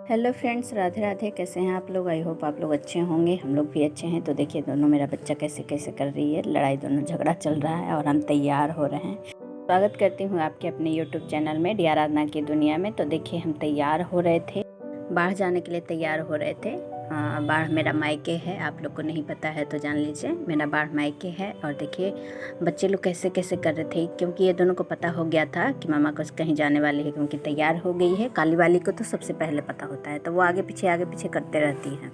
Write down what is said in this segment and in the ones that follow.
Hello friends, Radhe Radhe. कैसे हैं आप लोग? आई होप आप लोग अच्छे होंगे। हम लोग भी अच्छे हैं। तो देखिए दोनों, मेरा बच्चा कैसे कैसे कर रही है लड़ाई, दोनों झगड़ा चल रहा है और हम तैयार हो रहे हैं। स्वागत करती हूँ आपके अपने यूट्यूब चैनल में, डी आराधना की दुनिया में। तो देखिए हम तैयार हो रहे थे, बाहर जाने के लिए तैयार हो रहे थे। बाढ़ मेरा मायके है, आप लोग को नहीं पता है तो जान लीजिए, मेरा बाढ़ मायके है। और देखिए बच्चे लोग कैसे कैसे कर रहे थे, क्योंकि ये दोनों को पता हो गया था कि मामा को कहीं जाने वाली है, क्योंकि तैयार हो गई है। काली वाली को तो सबसे पहले पता होता है, तो वो आगे पीछे करते रहती है।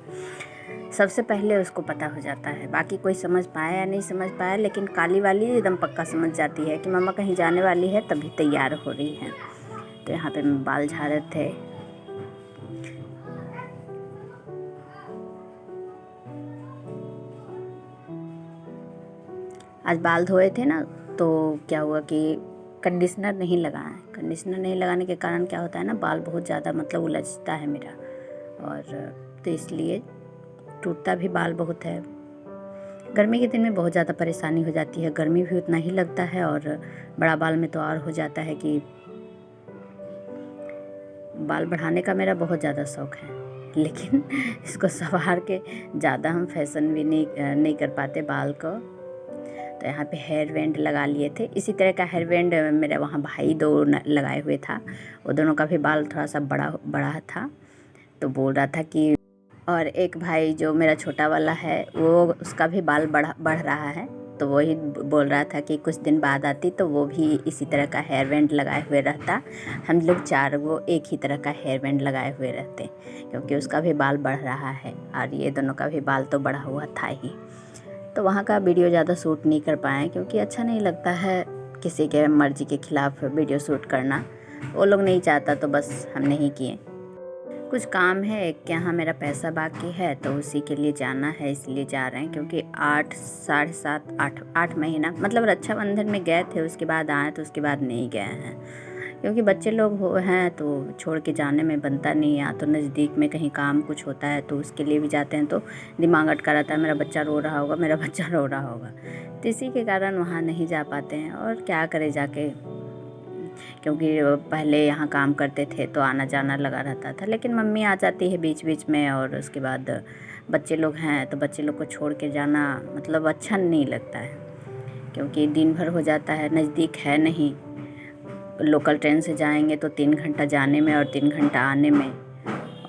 सबसे पहले उसको पता हो जाता है, बाकी कोई समझ पाया या नहीं समझ पाया, लेकिन काली वाली एकदम पक्का समझ जाती है कि मामा कहीं जाने वाली है, तभी तैयार हो रही है। तो यहाँ पे बाल झाड़ रहे थे। आज बाल धोए थे ना, तो क्या हुआ कि कंडीशनर नहीं लगाए। कंडीशनर नहीं लगाने के कारण क्या होता है ना, बाल बहुत ज़्यादा मतलब उलझता है मेरा, और तो इसलिए टूटता भी बाल बहुत है। गर्मी के दिन में बहुत ज़्यादा परेशानी हो जाती है, गर्मी भी उतना ही लगता है, और बड़ा बाल में तो और हो जाता है कि बाल बढ़ाने का मेरा बहुत ज़्यादा शौक़ है, लेकिन इसको संवार के ज़्यादा हम फैशन भी नहीं कर पाते बाल को। तो यहाँ पे हेयर बैंड लगा लिए थे। इसी तरह का हेयर बैंड मेरे वहाँ भाई दो लगाए हुए था, वो दोनों का भी बाल थोड़ा सा बड़ा बड़ा था। तो बोल रहा था कि, और एक भाई जो मेरा छोटा वाला है, वो उसका भी बाल बढ़ रहा है। तो वही बोल रहा था कि कुछ दिन बाद आती तो वो भी इसी तरह का हेयर बैंड लगाए हुए रहता। हम लोग चार वो एक ही तरह का हेयर बैंड लगाए हुए रहते, क्योंकि उसका भी बाल बढ़ रहा है और ये दोनों का भी बाल तो बढ़ा हुआ था ही। तो वहाँ का वीडियो ज़्यादा शूट नहीं कर पाए, क्योंकि अच्छा नहीं लगता है किसी के मर्ज़ी के ख़िलाफ़ वीडियो शूट करना। वो लोग नहीं चाहता तो बस हम नहीं किए। कुछ काम है, एक के यहाँ मेरा पैसा बाकी है, तो उसी के लिए जाना है, इसलिए जा रहे हैं। क्योंकि 8 साढ़े 7 8 महीना मतलब रक्षाबंधन में गए थे, उसके बाद आए, तो उसके बाद नहीं गए हैं। क्योंकि बच्चे लोग हैं तो छोड़ के जाने में बनता नहीं है। या तो नज़दीक में कहीं काम कुछ होता है तो उसके लिए भी जाते हैं, तो दिमाग अटका रहता है, मेरा बच्चा रो रहा होगा, मेरा बच्चा रो रहा होगा। तो इसी के कारण वहाँ नहीं जा पाते हैं। और क्या करें जाके, क्योंकि पहले यहाँ काम करते थे तो आना जाना लगा रहता था, लेकिन मम्मी आ जाती है बीच बीच में। और उसके बाद बच्चे लोग हैं तो बच्चे लोग को छोड़ के जाना मतलब अच्छा नहीं लगता है, क्योंकि दिन भर हो जाता है, नज़दीक है नहीं। लोकल ट्रेन से जाएंगे तो 3 घंटा जाने में और 3 घंटा आने में,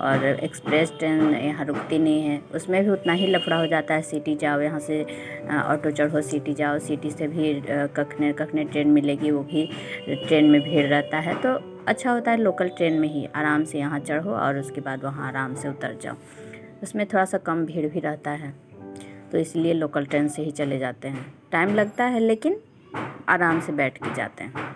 और एक्सप्रेस ट्रेन यहाँ रुकती नहीं है, उसमें भी उतना ही लफड़ा हो जाता है। सिटी जाओ, यहाँ से ऑटो चढ़ो, सिटी जाओ, सिटी से भी कखने ट्रेन मिलेगी, वो भी ट्रेन में भीड़ रहता है। तो अच्छा होता है लोकल ट्रेन में ही आराम से यहाँ चढ़ो और उसके बाद वहाँ आराम से उतर जाओ, उसमें थोड़ा सा कम भीड़ भी रहता है। तो इसलिए लोकल ट्रेन से ही चले जाते हैं। टाइम लगता है लेकिन आराम से बैठ के जाते हैं।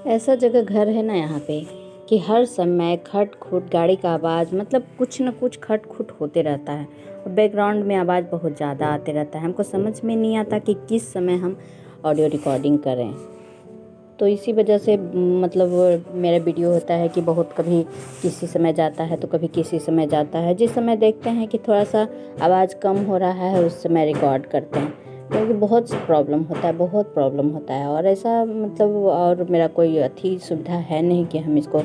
ऐसा जगह घर है ना यहाँ पे कि हर समय खट खुट गाड़ी का आवाज़, मतलब कुछ न कुछ खट खुट होते रहता है, और बैकग्राउंड में आवाज़ बहुत ज़्यादा आते रहता है। हमको समझ में नहीं आता कि किस समय हम ऑडियो रिकॉर्डिंग करें। तो इसी वजह से मतलब मेरा वीडियो होता है कि बहुत कभी किसी समय जाता है तो कभी किसी समय जाता है। जिस समय देखते हैं कि थोड़ा सा आवाज़ कम हो रहा है, उस समय रिकॉर्ड करते हैं, क्योंकि बहुत प्रॉब्लम होता है। और ऐसा मतलब, और मेरा कोई सुविधा है नहीं कि हम इसको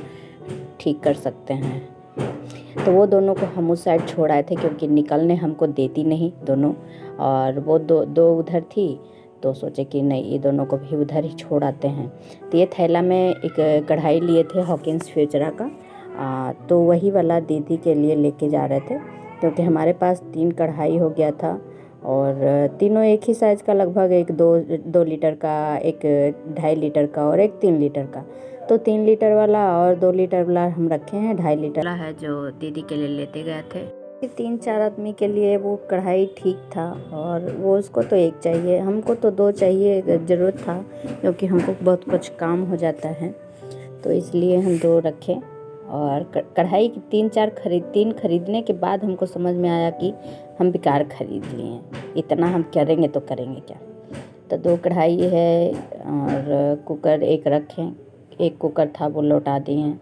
ठीक कर सकते हैं। तो वो दोनों को हम उस साइड छोड़ आए थे, क्योंकि निकलने हमको देती नहीं दोनों, और वो दो उधर थी, तो सोचे कि नहीं, ये दोनों को भी उधर ही छोड़ आते हैं। तो ये थैला में एक कढ़ाई लिए थे हॉकिंस फ्यूचरा का, तो वही वाला दीदी के लिए लेके जा रहे थे, क्योंकि हमारे पास 3 कढ़ाई हो गया था, और तीनों एक ही साइज़ का लगभग, एक 2 लीटर का, एक 2.5 लीटर का और एक 3 लीटर का। तो 3 लीटर वाला और 2 लीटर वाला हम रखे हैं, 2.5 लीटर वाला है जो दीदी के लिए लेते गए थे। 3-4 आदमी के लिए वो कढ़ाई ठीक था, और वो उसको तो एक चाहिए, हमको तो 2 चाहिए ज़रूरत था, क्योंकि हमको बहुत कुछ काम हो जाता है, तो इसलिए हम 2 रखे। और कढ़ाई 3 खरीदने के बाद हमको समझ में आया कि हम बेकार खरीद लिए हैं, इतना हम करेंगे तो करेंगे क्या। तो 2 कढ़ाई है, और कुकर एक रखें, एक कुकर था वो लौटा दिए हैं।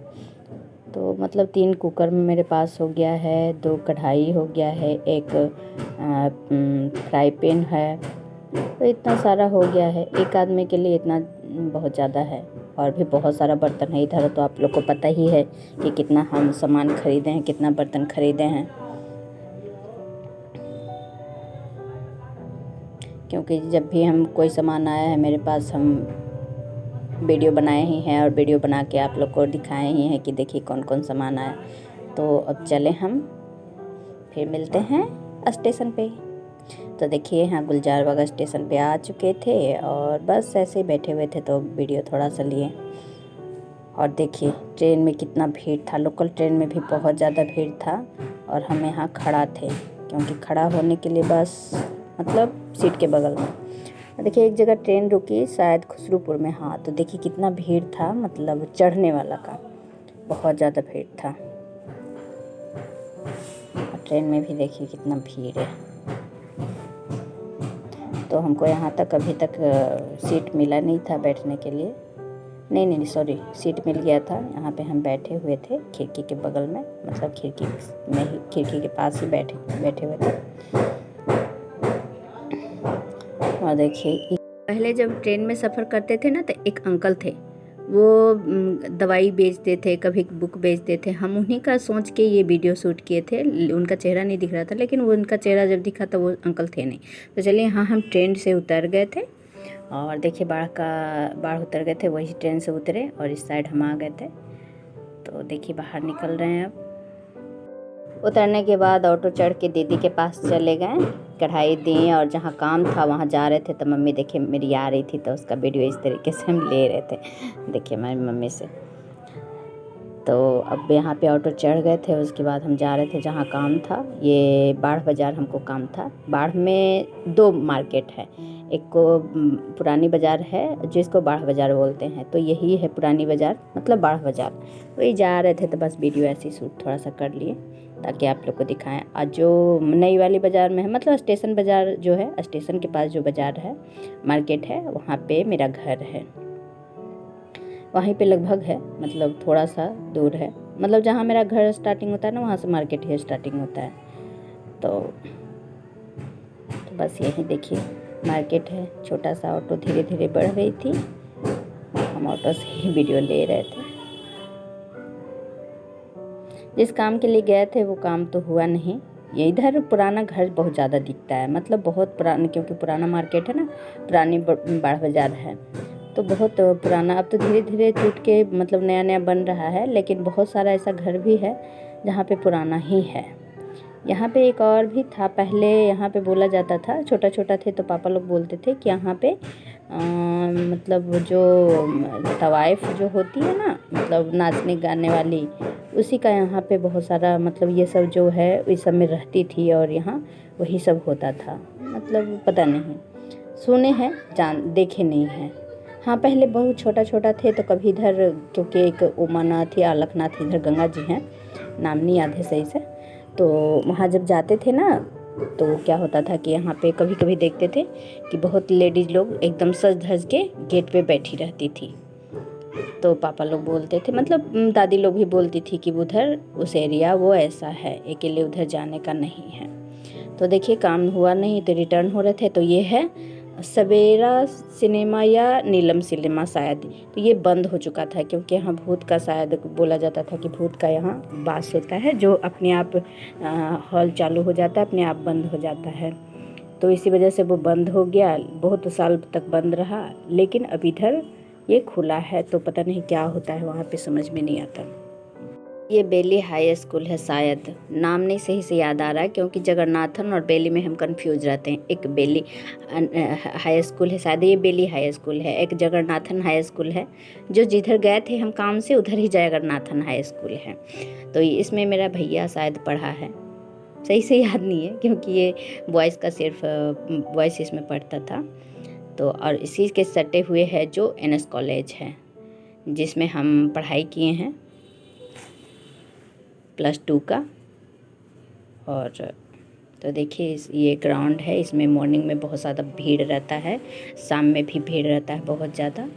तो मतलब 3 कुकर मेरे पास हो गया है, 2 कढ़ाई हो गया है, एक फ्राई पैन है, तो इतना सारा हो गया है। एक आदमी के लिए इतना बहुत ज़्यादा है। और भी बहुत सारा बर्तन है इधर। तो आप लोग को पता ही है कि कितना हम सामान खरीदे हैं, कितना बर्तन खरीदे हैं, क्योंकि जब भी हम कोई सामान आया है मेरे पास, हम वीडियो बनाए ही हैं और वीडियो बना के आप लोग को दिखाए ही हैं कि देखिए कौन कौन सामान आया। तो अब चले हम फिर मिलते हैं स्टेशन पे। तो देखिए यहाँ गुलजार बाग स्टेशन पे आ चुके थे और बस ऐसे ही बैठे हुए थे तो वीडियो थोड़ा सा लिए। और देखिए ट्रेन में कितना भीड़ था, लोकल ट्रेन में भी बहुत ज़्यादा भीड़ था और हम यहाँ खड़ा थे, क्योंकि खड़ा होने के लिए बस मतलब सीट के बगल में। देखिए एक जगह ट्रेन रुकी शायद खुसरूपुर में, हाँ। तो देखिए कितना भीड़ था, मतलब चढ़ने वाला का बहुत ज़्यादा भीड़ था। और ट्रेन में भी देखिए कितना भीड़ है। तो हमको यहाँ तक अभी तक सीट मिला नहीं था बैठने के लिए, नहीं सॉरी, सीट मिल गया था। यहाँ पे हम बैठे हुए थे खिड़की के बगल में, मतलब खिड़की में ही, खिड़की के पास ही बैठे हुए थे। और देखिए पहले जब ट्रेन में सफ़र करते थे ना तो एक अंकल थे, वो दवाई बेचते थे, कभी बुक बेचते थे। हम उन्हीं का सोच के ये वीडियो शूट किए थे। उनका चेहरा नहीं दिख रहा था, लेकिन वो उनका चेहरा जब दिखा तो वो अंकल थे नहीं। तो चलिए यहाँ हम ट्रेन से उतर गए थे और देखिए बाढ़ उतर गए थे, वही ट्रेन से उतरे और इस साइड हम आ गए थे। तो देखिए बाहर निकल रहे हैं। अब उतरने के बाद ऑटो चढ़ के दीदी के पास चले गए, कढ़ाई दी और जहाँ काम था वहाँ जा रहे थे। तो मम्मी देखिए मेरी आ रही थी तो उसका वीडियो इस तरीके से हम ले रहे थे, देखिए मेरी मम्मी से। तो अब यहाँ पे ऑटो चढ़ गए थे, उसके बाद हम जा रहे थे जहाँ काम था। ये बाढ़ बाज़ार हमको काम था। बाढ़ में 2 मार्केट है, एक को पुरानी बाज़ार है जिसको बाढ़ बाज़ार बोलते हैं, तो यही है पुरानी बाज़ार, मतलब बाढ़ बाज़ार। वही जा रहे थे तो बस वीडियो ऐसे ही शूट थोड़ा सा कर लिए ताकि आप लोग को दिखाएं। आज जो नई वाली बाज़ार में है, मतलब स्टेशन बाज़ार जो है, स्टेशन के पास जो बाज़ार है, मार्केट है, वहाँ पे मेरा घर है। वहीं पे लगभग है, मतलब थोड़ा सा दूर है, मतलब जहाँ मेरा घर स्टार्टिंग होता है ना वहाँ से मार्केट ही स्टार्टिंग होता है। तो बस यही देखिए मार्केट है। छोटा सा ऑटो धीरे धीरे बढ़ रही थी, हम ऑटो से ही वीडियो ले रहे थे। जिस काम के लिए गए थे वो काम तो हुआ नहीं। ये इधर पुराना घर बहुत ज़्यादा दिखता है, मतलब बहुत पुराना, क्योंकि पुराना मार्केट है ना, पुरानी बाढ़ बाज़ार है तो बहुत पुराना। अब तो धीरे धीरे टूट के मतलब नया नया बन रहा है, लेकिन बहुत सारा ऐसा घर भी है जहाँ पे पुराना ही है। यहाँ पे एक और भी था, पहले यहाँ पे बोला जाता था, छोटा छोटा थे तो पापा लोग बोलते थे कि यहाँ पे मतलब जो तवाइफ जो होती है ना, मतलब नाचने गाने वाली, उसी का यहाँ पे बहुत सारा, मतलब ये सब जो है इस सब में रहती थी और यहाँ वही सब होता था। मतलब पता नहीं, सुने हैं, देखे नहीं हैं। हाँ पहले बहुत छोटा छोटा थे तो कभी इधर, क्योंकि एक उमानाथ या अलखनाथ इधर गंगा जी हैं, नाम नहीं याद है सही से, तो वहाँ जब जाते थे ना तो क्या होता था कि यहाँ पे कभी कभी देखते थे कि बहुत लेडीज़ लोग एकदम सज धज के गेट पे बैठी रहती थी। तो पापा लोग बोलते थे, मतलब दादी लोग भी बोलती थी कि उधर उस एरिया वो ऐसा है, अकेले उधर जाने का नहीं है। तो देखिए काम हुआ नहीं तो रिटर्न हो रहे थे। तो ये है सवेरा सिनेमा या नीलम सिनेमा शायद, तो ये बंद हो चुका था क्योंकि यहाँ भूत का शायद बोला जाता था कि भूत का यहाँ वास होता है, जो अपने आप हॉल चालू हो जाता है, अपने आप बंद हो जाता है। तो इसी वजह से वो बंद हो गया, बहुत साल तक बंद रहा। लेकिन अब इधर ये खुला है तो पता नहीं क्या होता है वहाँ पे, समझ में नहीं आता। ये बेली हाई स्कूल है, शायद नाम नहीं सही से याद आ रहा है क्योंकि जगन्नाथन और बेली में हम कंफ्यूज रहते हैं। एक बेली हाई स्कूल है, शायद ये बेली हाई स्कूल है, एक जगन्नाथन हाई स्कूल है। जो जिधर गए थे हम काम से उधर ही जगन्नाथन हाई स्कूल है। तो इसमें मेरा भैया शायद पढ़ा है, सही से याद नहीं है क्योंकि ये बॉयज़ का सिर्फ बॉयज़ इसमें पढ़ता था। तो और इसी के सटे हुए है जो NS कॉलेज है जिसमें हम पढ़ाई किए हैं +2 का। और तो देखिए ये ग्राउंड है, इसमें मॉर्निंग में बहुत ज़्यादा भीड़ रहता है, शाम में भी भीड़ रहता है बहुत ज़्यादा,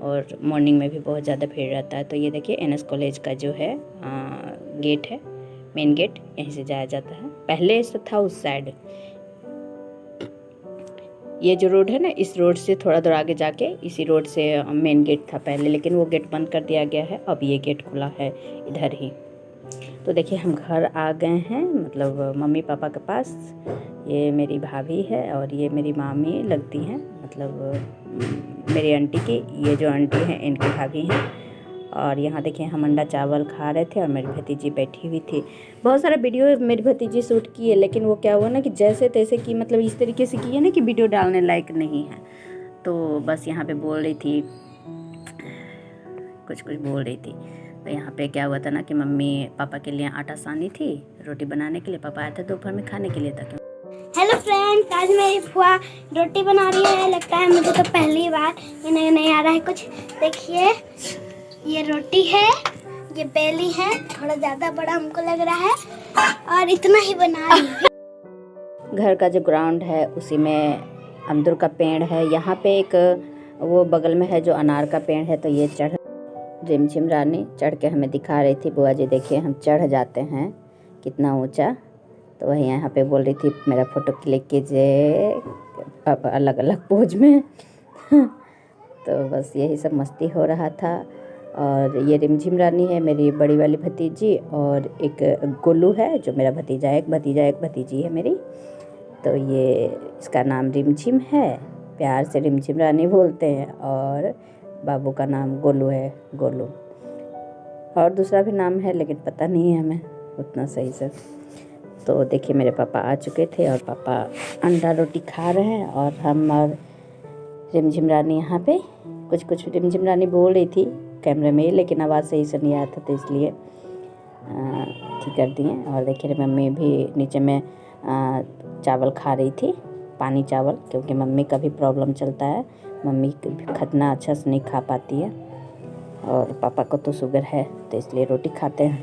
और मॉर्निंग में भी बहुत ज़्यादा भीड़ रहता है। तो ये देखिए NS कॉलेज का जो है गेट है, मेन गेट, यहीं से जाया जाता है। पहले ऐसा था उस साइड, ये जो रोड है ना, इस रोड से थोड़ा दूर आगे जाके इसी रोड से मेन गेट था पहले, लेकिन वो गेट बंद कर दिया गया है। अब ये गेट खुला है इधर ही। तो देखिए हम घर आ गए हैं, मतलब मम्मी पापा के पास। ये मेरी भाभी है और ये मेरी मामी लगती हैं, मतलब मेरी आंटी की, ये जो आंटी हैं इनकी भाभी हैं। और यहाँ देखिए हम अंडा चावल खा रहे थे और मेरी भतीजी बैठी हुई थी। बहुत सारा वीडियो मेरी भतीजी शूट की है, लेकिन वो क्या हुआ ना कि जैसे तैसे की, मतलब इस तरीके से की है ना कि वीडियो डालने लायक नहीं है। तो बस यहाँ पे बोल रही थी, कुछ बोल रही थी। तो यहाँ पे क्या हुआ था ना कि मम्मी पापा के लिए आटा सानी थी रोटी बनाने के लिए। पापा आए थे दोपहर में खाने के लिए तक। हेलो फ्रेंड्स, आज मेरी फुआ रोटी बना रही है। लगता है मुझे तो पहली बार, इन्हें नहीं आ रहा है कुछ। देखिए ये रोटी है, ये बेली है, थोड़ा ज़्यादा बड़ा हमको लग रहा है और इतना ही बना रही है। घर का जो ग्राउंड है उसी में अमदुर का पेड़ है। यहाँ पे एक वो बगल में है जो अनार का पेड़ है। तो ये चढ़ रिमझिम रानी चढ़ के हमें दिखा रही थी, बुआ जी देखिए हम चढ़ जाते हैं कितना ऊंचा। तो वही यहाँ पे बोल रही थी मेरा फ़ोटो क्लिक कीजिए अलग अलग पोज में। तो बस यही सब मस्ती हो रहा था। और ये रिमझिम रानी है मेरी बड़ी वाली भतीजी, और एक गोलू है जो मेरा भतीजा है। एक भतीजा एक भतीजी है मेरी। तो ये इसका नाम रिमझिम है, प्यार से रिमझिम रानी बोलते हैं। और बाबू का नाम गोलू है, गोलू। और दूसरा भी नाम है लेकिन पता नहीं है हमें उतना सही से। तो देखिए मेरे पापा आ चुके थे और पापा अंडा रोटी खा रहे हैं, और हम और रिमझिम रानी यहाँ पे कुछ रिमझिम रानी बोल रही थी कैमरे में, लेकिन आवाज़ सही से नहीं आया था तो इसलिए ठीक कर दिए। और देखिए मम्मी भी नीचे में चावल खा रही थी, पानी चावल, क्योंकि मम्मी का भी प्रॉब्लम चलता है, मम्मी खतना अच्छा से नहीं खा पाती है। और पापा को तो शुगर है तो इसलिए रोटी खाते हैं।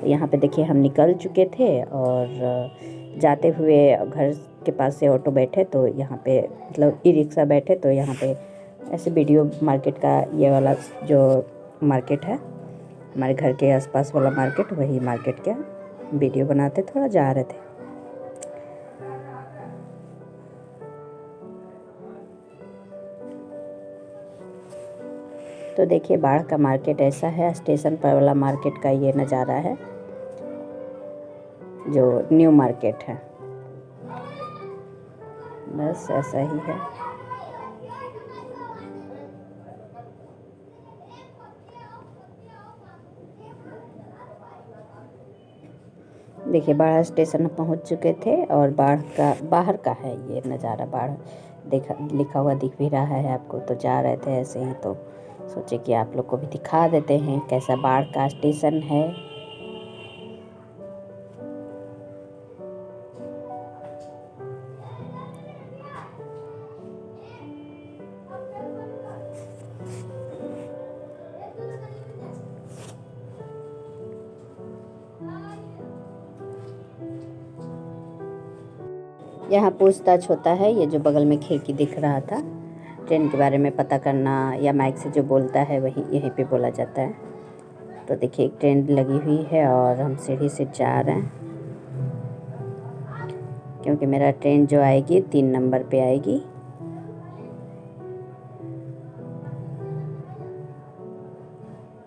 यहाँ पे देखिए हम निकल चुके थे और जाते हुए घर के पास से ऑटो बैठे, तो यहाँ पे मतलब ई रिक्शा बैठे, तो यहाँ पे ऐसे वीडियो मार्केट का ये वाला जो मार्केट है हमारे घर के आसपास वाला मार्केट, वही मार्केट के वीडियो बनाते थोड़ा जा रहे थे। तो देखिए बाढ़ का मार्केट ऐसा है, स्टेशन पर वाला मार्केट का ये नज़ारा है जो न्यू मार्केट है, बस ऐसा ही है। देखिए बाढ़ स्टेशन पहुंच चुके थे और बाढ़ का बाहर का है ये नज़ारा। बाढ़ देखा लिखा हुआ दिख भी रहा है आपको। तो जा रहे थे ऐसे ही, तो सोचे कि आप लोग को भी दिखा देते हैं कैसा बाढ़ का स्टेशन है। यहाँ पूछताछ होता है, ये जो बगल में खिड़की दिख रहा था, ट्रेन के बारे में पता करना या माइक से जो बोलता है वही यहीं पे बोला जाता है। तो देखिए एक ट्रेन लगी हुई है और हम सीढ़ी से जा रहे हैं, क्योंकि मेरा ट्रेन जो आएगी 3 नंबर पे आएगी।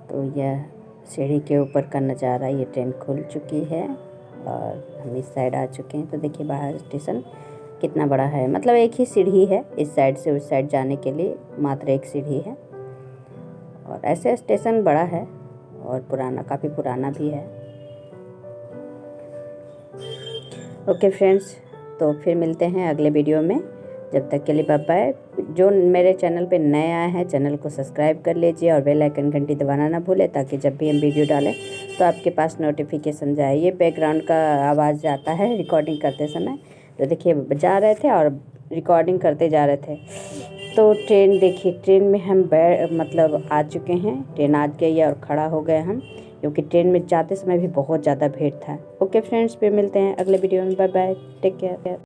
तो यह सीढ़ी के ऊपर का नज़ारा, ये ट्रेन खुल चुकी है और हम इस साइड आ चुके हैं। तो देखिए बाहर स्टेशन कितना बड़ा है, मतलब एक ही सीढ़ी है इस साइड से उस साइड जाने के लिए, मात्र एक सीढ़ी है। और ऐसे स्टेशन बड़ा है और पुराना, काफ़ी पुराना भी है। ओके फ्रेंड्स, तो फिर मिलते हैं अगले वीडियो में। जब तक के लिए बाय बाय। जो मेरे चैनल पे नए आए हैं चैनल को सब्सक्राइब कर लीजिए और बेल आइकन घंटी दबाना ना भूलें, ताकि जब भी हम वीडियो डालें तो आपके पास नोटिफिकेशन जाए। ये बैकग्राउंड का आवाज़ आता है रिकॉर्डिंग करते समय। तो देखिए जा रहे थे और रिकॉर्डिंग करते जा रहे थे। तो ट्रेन देखिए, ट्रेन में हम मतलब आ चुके हैं, ट्रेन आ गई है और खड़ा हो गए हम, क्योंकि ट्रेन में जाते समय भी बहुत ज़्यादा भीड़ था। ओके फ्रेंड्स, फिर मिलते हैं अगले वीडियो में। Bye bye, take care.